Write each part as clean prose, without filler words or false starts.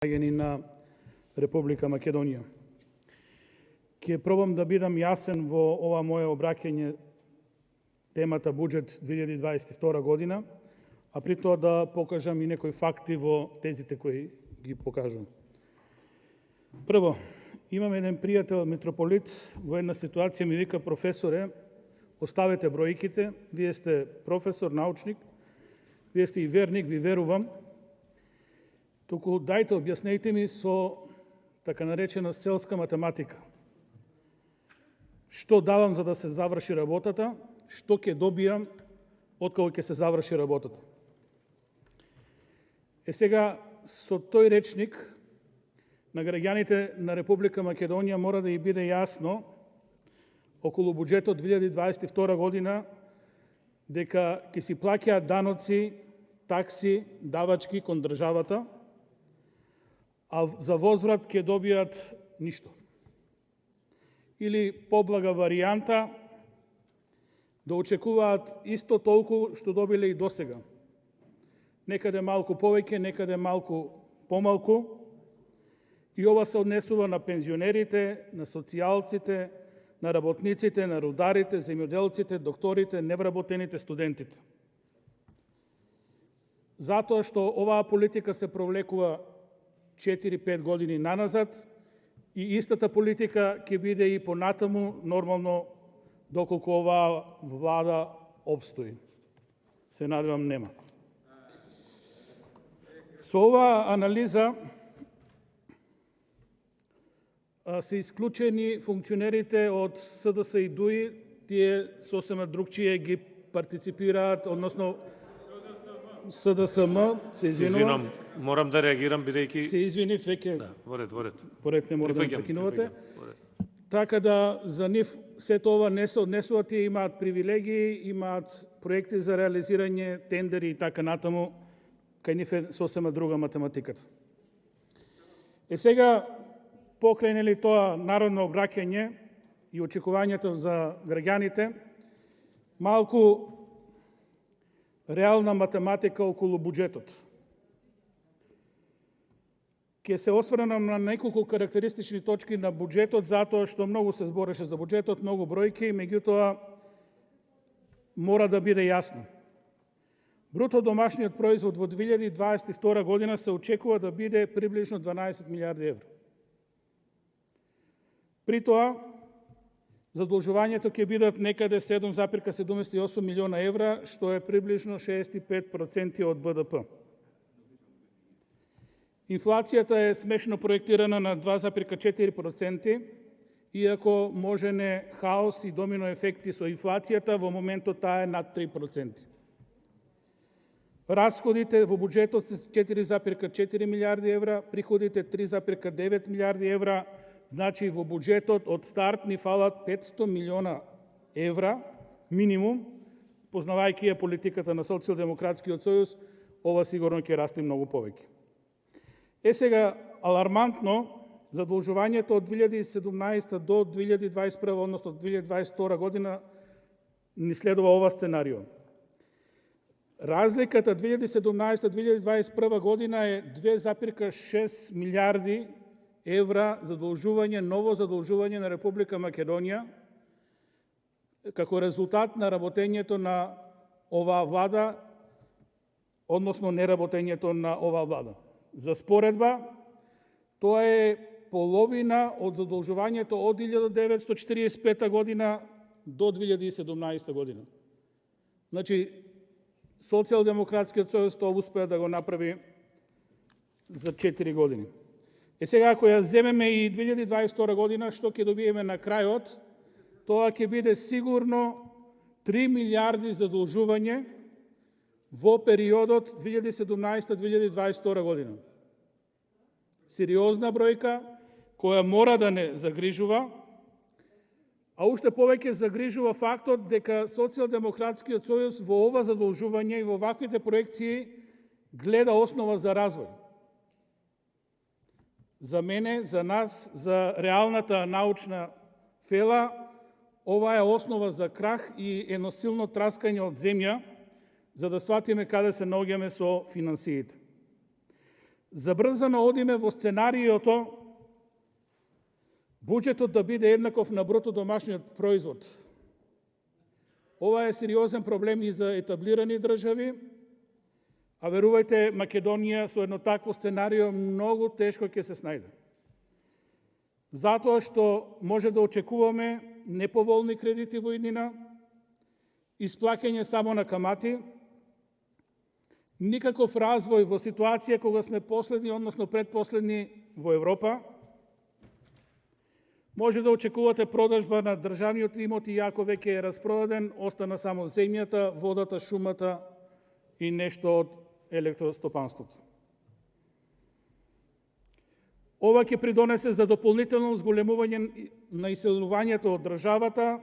граѓани на Република Македонија. Ќе пробам да бидам јасен во ова мое обраќање темата буџет 2022 година, а при тоа да покажам и некои факти во тезите кои ги покажам. Прво, имам еден пријател митрополит, во една ситуација ми вика: професоре, оставете бројките, вие сте професор, научник, вие сте и верник, ви верувам, туку дајте објаснејте ми со така наречена селска математика. Што давам за да се заврши работата, што ќе добијам откако ќе се заврши работата. Сега, со тој речник, на граѓаните на Република Македонија мора да и биде јасно околу буџетот 2022 година дека ќе си плаќаат даноци, такси, давачки кон државата, а за возврат ќе добијат ништо. Или поблага варијанта, да очекуваат исто толку што добиле и досега. Некаде малку повеќе, некаде малку помалку. И ова се однесува на пензионерите, на социјалците, на работниците, на рударите, земјоделците, докторите, невработените, студентите. Затоа што оваа политика се провлекува 4-5 години наназад и истата политика ќе биде и понатаму, нормално, доколку оваа влада обстои. Се надевам нема. Со оваа анализа се исклучени функционерите од СДС и ДУИ, тие сосема другчие ги партиципираат, односно СДСМ, се извинувам. Морам да реагирам бидејќи се извини, веќе да, во ред. Поред не мора да ме прекинувате. Така да за нив сето ова не се однесува, тие имаат привилегии, имаат проекти за реализирање, тендери и така натаму, кај нив е сосема друга математиката. Сега, покрај нели тоа народно обраќање и очекувањето за граѓаните, малку реална математика околу буџетот. Ќе се осврнам на неколку карактеристични точки на буџетот, затоа што многу се збореше за буџетот, многу бројки, меѓутоа мора да биде јасно. Бруто домашниот производ во 2022 година се очекува да биде приближно 12 милиарди евра. При тоа, задолжувањето ќе бидат некаде 7,78 милиона евра, што е приближно 65% од БДП. Инфлацијата е смешно проектирана на 2,4%, иако може не хаос и домино ефекти со инфлацијата, во моментот таа е над 3%. Расходите во буџетот се 4,4 милиарди евра, приходите 3,9 милиарди евра, значи во буџетот од старт ни фалат 500 милиона евра, минимум, познавајќи ја политиката на Социјалдемократскиот сојуз, ова сигурно ќе расте многу повеќе. Сега, алармантно, задолжувањето од 2017 до 2021, односно 2022 година, ни следува ова сценарио. Разликата 2017-2021 година е 2,6 милиарди евра задолжување, ново задолжување на Република Македонија, како резултат на работењето на оваа влада, односно неработењето на оваа влада. За споредба, тоа е половина од задолжувањето од 1945 година до 2017 година. Значи, Социјалдемократскиот сојуз тоа успеа да го направи за 4 години. Сега, ако ја земеме и 2022 година, што ќе добиеме на крајот, тоа ќе биде сигурно 3 милиарди задолжување во периодот 2017-2022 година. Сериозна бројка, која мора да не загрижува, а уште повеќе загрижува фактот дека Социјалдемократскиот сојуз во ова задолжување и во ваквите проекции гледа основа за развој. За мене, за нас, за реалната научна фела, ова е основа за крах и едно силно траскање од земја, за да сватиме каде се наоѓаме со финансиите. Забрзано одиме во сценариото буџетот да биде еднаков на бруто домашниот производ. Ова е сериозен проблем и за етаблирани држави, а верувајте, Македонија со едно такво сценарио многу тешко ќе се снајде. Затоа што може да очекуваме неповолни кредити во иднина, исплаќање само на камати, никаков развој во ситуација кога сме последни, односно предпоследни во Европа, може да очекувате продажба на државниот имот и јако веќе е распродаден, остана само земјата, водата, шумата и нешто од електростопанството. Ова ќе придонесе за дополнително зголемување на иселувањето од државата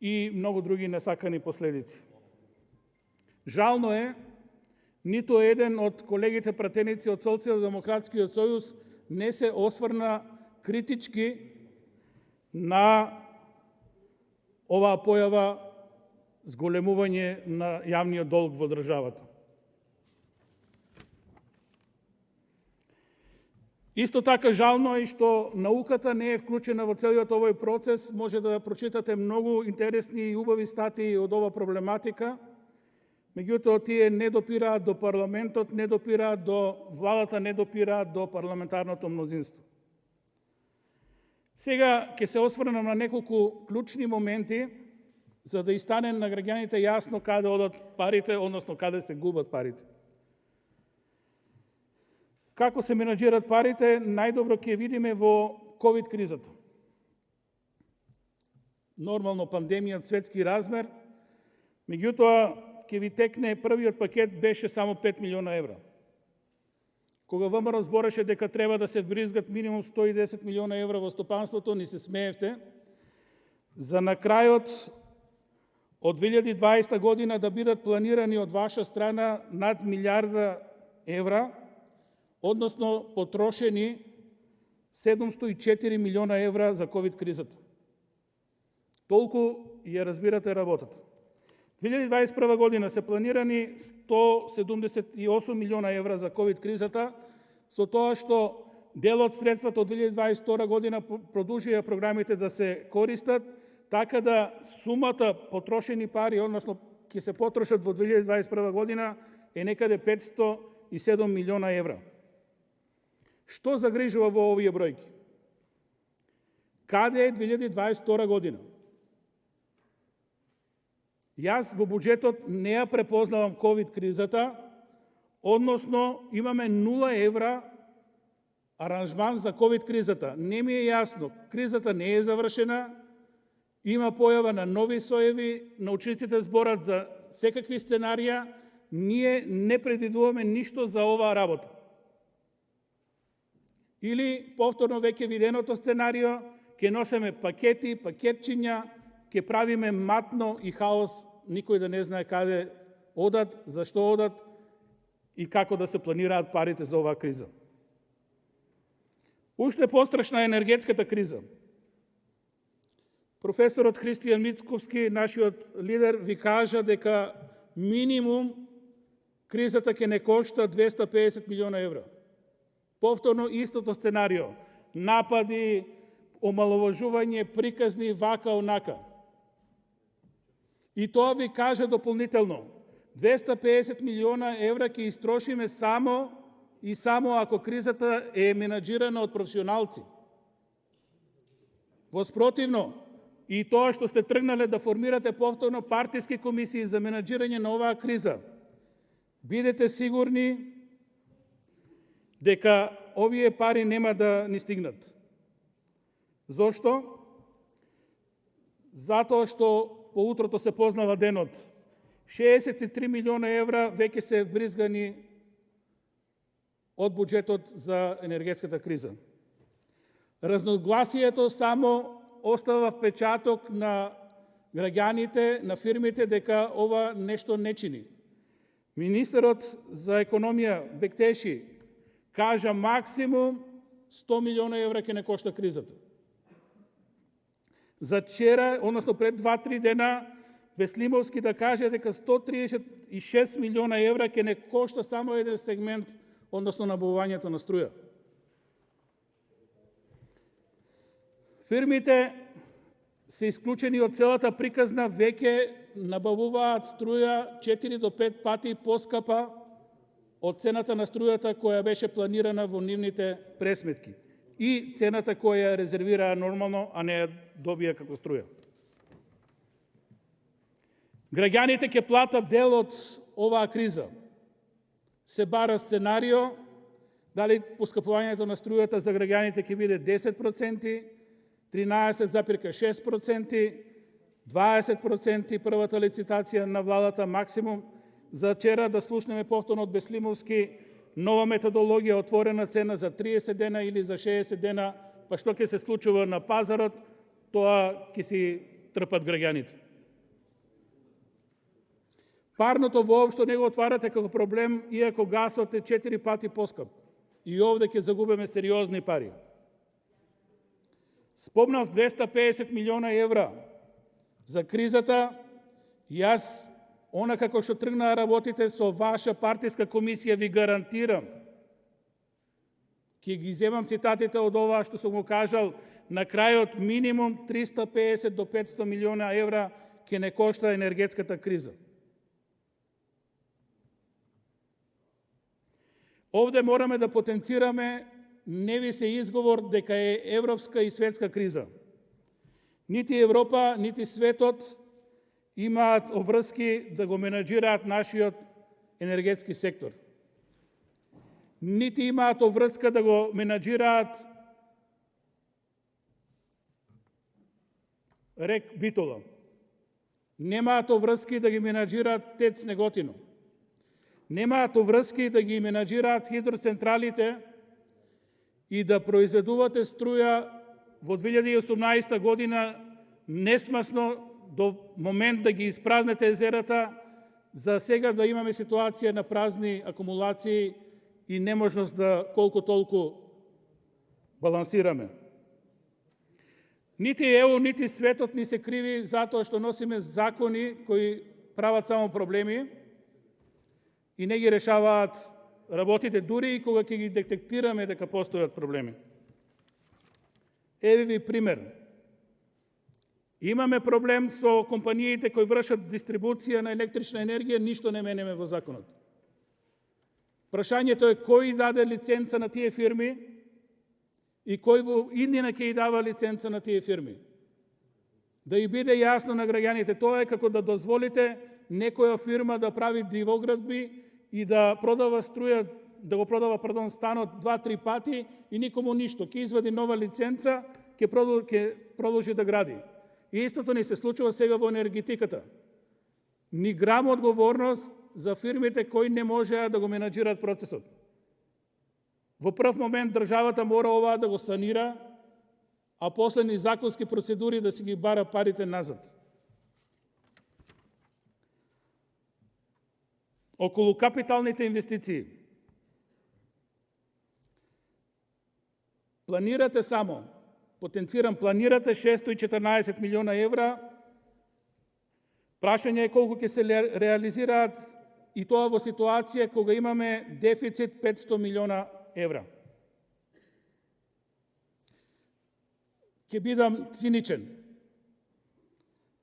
и многу други несакани последици. Жално е, ниту еден од колегите пратеници од Социјалдемократскиот сојуз не се осврна критички на оваа појава зголемување на јавниот долг во државата. Исто така жално е што науката не е вклучена во целиот овој процес. Може да прочитате многу интересни и убави статии од ова проблематика, меѓутоа тие не допираат до парламентот, не допираат до владата, не допираат до парламентарното мнозинство. Сега ќе се осврнам на неколку клучни моменти, за да и стане на граѓаните јасно каде одат парите, односно каде се губат парите. Како се менаџират парите, најдобро ќе видиме во ковид кризата. Нормално пандемија од светски размер, меѓутоа ќе ви текне првиот пакет беше само 5 милиона евра. Кога ВМРО збореше дека треба да се бризгат минимум 110 милиона евра во стопанството, ни се смеевте, за на крајот од 2020 година да бидат планирани од ваша страна над милиарда евра, односно потрошени 704 милиона евра за ковид кризата. Толку ја разбирате работата. 2021 година се планирани 178 милиона евра за ковид кризата, со тоа што дел од средствата од 2022 година продолжија програмите да се користат, така да сумата потрошени пари, односно ќе се потрошат во 2021 година, е некаде 507 милиона евра. Што загрижува во овие бројки? Каде е 2022 година? Јас во буџетот не ја препознавам ковид кризата, односно имаме 0 евра аранжман за ковид кризата. Не ми е јасно, кризата не е завршена, има појава на нови соеви, научниците зборат за секакви сценарија, ние не предвидуваме ништо за оваа работа. Или, повторно веќе виденото сценарио, ќе носиме пакети, пакетчиња, ќе правиме матно и хаос, никој да не знае каде одат, зашто одат и како да се планираат парите за оваа криза. Уште пострашна е енергетската криза. Професорот Христијан Мицковски, нашиот лидер, ви кажа дека минимум кризата ќе не кошта 250 милиона евра. Повторно истото сценарио. Напади, омаловажување, приказни, вака, онака. И тоа ви кажа дополнително. 250 милиона евра ќе истрошиме само и само ако кризата е менаџирана од професионалци. Воспротивно, и тоа што сте тргнале да формирате повторно партиски комисии за менаџирање на оваа криза, бидете сигурни дека овие пари нема да ни стигнат. Зошто? Затоа што по утрото се познава денот. 63 милиона евра веќе се бризгани од буџетот за енергетската криза. Разногласието само остава впечаток на граѓаните, на фирмите, дека ова нешто не чини. Министерот за економија Бектеши кажа максимум 100 милиона евра ќе не кошта кризата. За вчера, односно пред 2-3 дена, Веслимовски да каже дека 136 милиона евра ќе не кошта само еден сегмент, односно набавувањето на струја. Фирмите се исклучени од целата приказна, веќе набавуваат струја 4 до 5 пати поскапа од цената на струјата која беше планирана во нивните пресметки и цената која ја резервираа нормално, а не ја добија како струја. Граѓаните ќе платат дел од оваа криза. Се бара сценарио, дали поскапувањето на струјата за граѓаните ќе биде 10%, 13,6%, 20% првата лицитација на владата максимум. За вчера да слушнеме повторно од Веслимовски нова методологија, отворена цена за 30 дена или за 60 дена, па што ќе се случува на пазарот, тоа ќе си трпат граѓаните. Парното воопшто не го отварате како проблем, иако гасот е 4 пати поскап. И овде ќе загубиме сериозни пари. Спомнав 250 милиона евра за кризата. Јас, како што тргнаа работите со ваша партиска комисија, ви гарантирам, ќе ги земам цитатите од ова што сум го кажал, на крајот минимум 350 до 500 милиона евра ќе не кошта енергетската криза. Овде мораме да потенцираме, не ви се изговор дека е европска и светска криза. Нити Европа, нити светот имаат обврски да го менаџираат нашиот енергетски сектор. Нити имаат обврска да го менаџираат рек Битола. Немаат обврски да ги менаџираат ТЕЦ Неготино. Немаат обврски да ги менаџираат хидроцентралите и да произведувате струја во 2018 година несмасно до момент да ги испразнете езерата, за сега да имаме ситуација на празни акумулации и неможност да колку толку балансираме. Нити ЕУ, нити светот ни се криви затоа што носиме закони кои прават само проблеми и не ги решаваат работите, дури и кога ќе ги детектираме дека постојат проблеми. Еве ви пример. Имаме проблем со компаниите кои вршат дистрибуција на електрична енергија, ништо не менеме во законот. Прашањето е кој даде лиценца на тие фирми и кој во иднина ќе ја дава лиценца на тие фирми. Да и биде јасно на граѓаните, тоа е како да дозволите некоја фирма да прави дивоградби и да продава струја, да го продава, станот 2-3 пати и никому ништо. Ќе извади нова лиценца, ќе продолжи да гради. И истото ни се случува сега во енергетиката. Ни грам одговорност за фирмите кои не можеа да го менаџираат процесот. Во прв момент државата мора оваа да го санира, а после ни законски процедури да си ги бара парите назад. Околу капиталните инвестиции. Планирате само, потенцирам, планирате 614 милиона евра. Прашање е колку ќе се реализираат и тоа во ситуација кога имаме дефицит 500 милиона евра. Ќе бидам циничен.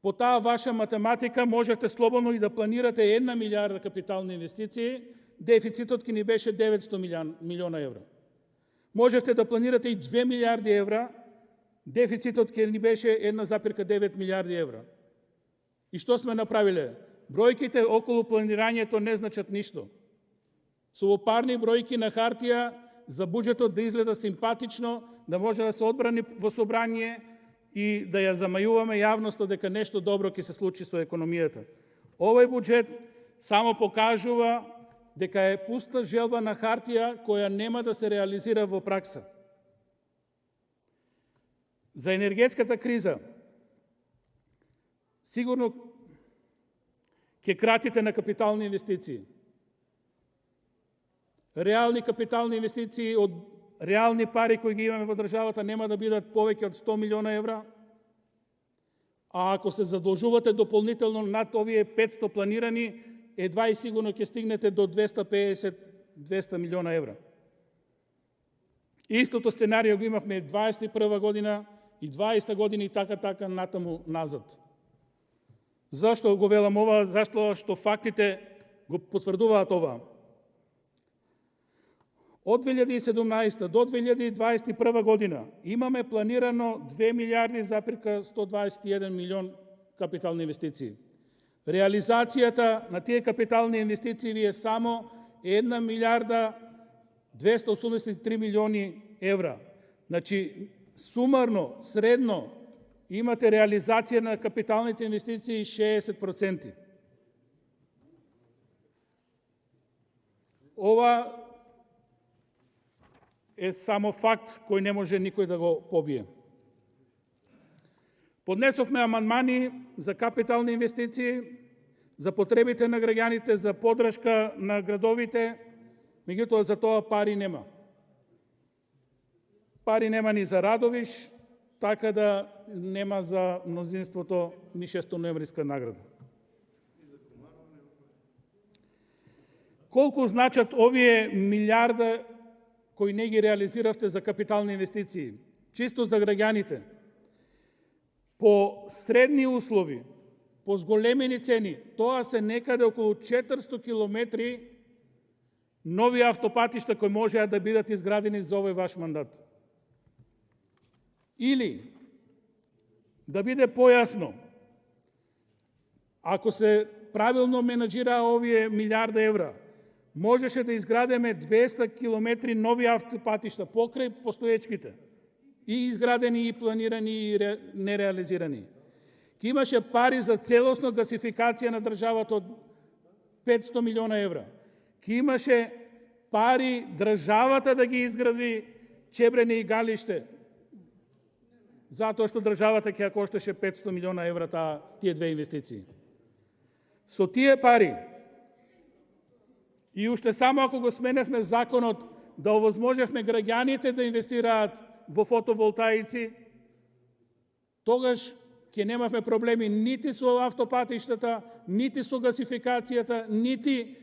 По таа ваша математика можете слободно и да планирате 1 милиарда капитални инвестиции, дефицитот ќе ни беше 900 милиона евра. Можете да планирате и 2 милиарди евра, дефицитот ќе ни беше 1,9 милиарди евра. И што сме направиле? Бројките околу планирањето не значат ништо. Сувопарни бројки на хартија за буџетот да изгледа симпатично, да може да се одбрани во собрание и да ја замајуваме јавноста дека нешто добро ќе се случи со економијата. Овој буџет само покажува дека е пуста желба на хартија која нема да се реализира во пракса. За енергетската криза сигурно ќе кратите на капитални инвестиции. Реални капитални инвестиции од реални пари кои ги имаме во државата нема да бидат повеќе од 100 милиона евра, а ако се задолжувате дополнително над овие 500 планирани, едва и сигурно ќе стигнете до 250-200 милиона евра. Истото сценарио го имавме 21 година и 20 година и така натаму назад. Зашто го велам ова? Зашто што фактите го потврдуваат ова. Од 2017 до 2021 година имаме планирано 2 милиарди запирка 121 милион капитални инвестиции. Реализацијата на тие капитални инвестиции ви е само 1 милиарда 283 милиони евра. Значи, сумарно, средно, имате реализација на капиталните инвестиции 60%. Ова е само факт кој не може никој да го побие. Поднесовме амандмани за капитални инвестиции, за потребите на граѓаните, за поддршка на градовите, меѓутоа за тоа пари нема. Пари нема ни за Радовиш, така да нема за мнозинството ни 6-ноемвриска награда. Колку значат овие милиарда кои не ги реализиравте за капитални инвестиции? Чисто за граѓаните. По средни услови, по зголемени цени, тоа се некаде околу 400 километри нови автопатишта кои можеа да бидат изградени за овој ваш мандат. Или, да биде појасно, ако се правилно менаџираа овие милиарда евра, можеше да изградеме 200 километри нови автопатишта покрај постоечките, и изградени, и планирани, и нереализирани. Ке имаше пари за целосно гасификација на државата од 500 милиона евра. Ке имаше пари државата да ги изгради Чебрене и Галиште, затоа што државата ќе кошташе 500 милиона евра тие две инвестиции. Со тие пари, и уште само ако го сменевме законот да овозможевме граѓаните да инвестираат во фотоволтаици, тогаш ќе немавме проблеми нити со автопатиштата, нити со гасификацијата, нити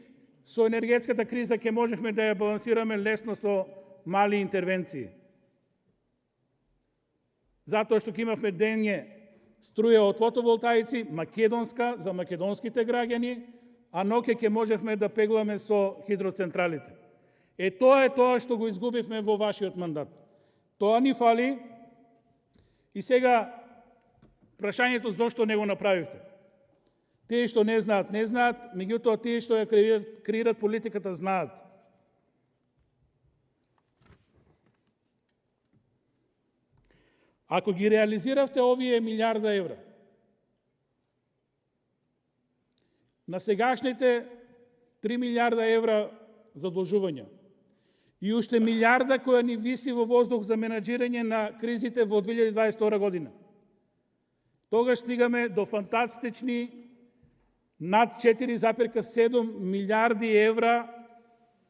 со енергетската криза ќе можевме да ја балансираме лесно со мали интервенции. Затоа што ќе имавме дење струја од фотоволтаици, македонска, за македонските граѓани, а ноќе ќе можевме да пегламе со хидроцентралите. Тоа е тоа што го изгубивме во вашиот мандат. Тоа ни фали и сега прашањето зошто не го направивте. Тие што не знаат, меѓутоа тие што ја креират политиката знаат. Ако ги реализиравте овие милиарда евра, на сегашните 3 милиарда евра задолжувања и уште милиарда која ни виси во воздух за менаџирање на кризите во 2022 година, тогаш стигаме до фантастични над 4,7 милиарди евра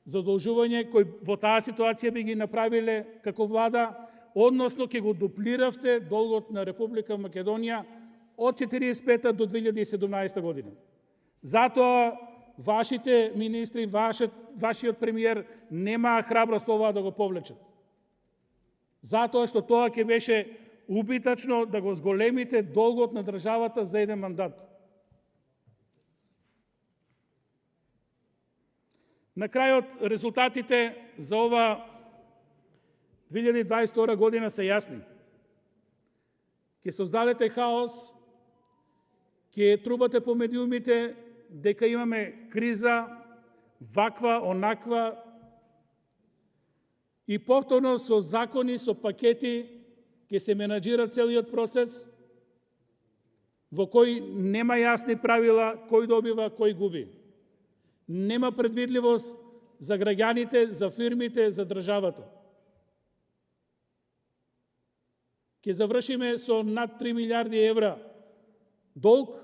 задолжување кои во таа ситуација би ги направиле како влада, односно ќе го дуплиравте долгот на Република Македонија од 1945 до 2017 година. Затоа вашите министри, вашиот премиер немаа храброст ова да го повлечат. Затоа што тоа ќе беше убитачно да го зголемите долгот на државата за еден мандат. На крајот, резултатите за ова 2022 година се јасни. Ќе создадете хаос, ќе трубате по медиумите дека имаме криза, ваква, онаква, и повторно со закони, со пакети ќе се менаџира целиот процес, во кој нема јасни правила, кој добива, кој губи. Нема предвидливост за граѓаните, за фирмите, за државата. Ќе завршиме со над 3 милиарди евра долг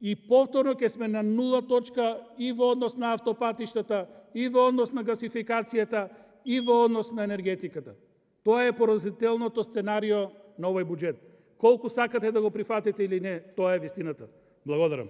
и повторно ќе сме на нула точка и во однос на автопатиштата, и во однос на гасификацијата, и во однос на енергетиката. Тоа е поразителното сценарио на овој буџет, Колку сакате да го прифатите или не, тоа е вистината. Благодарам.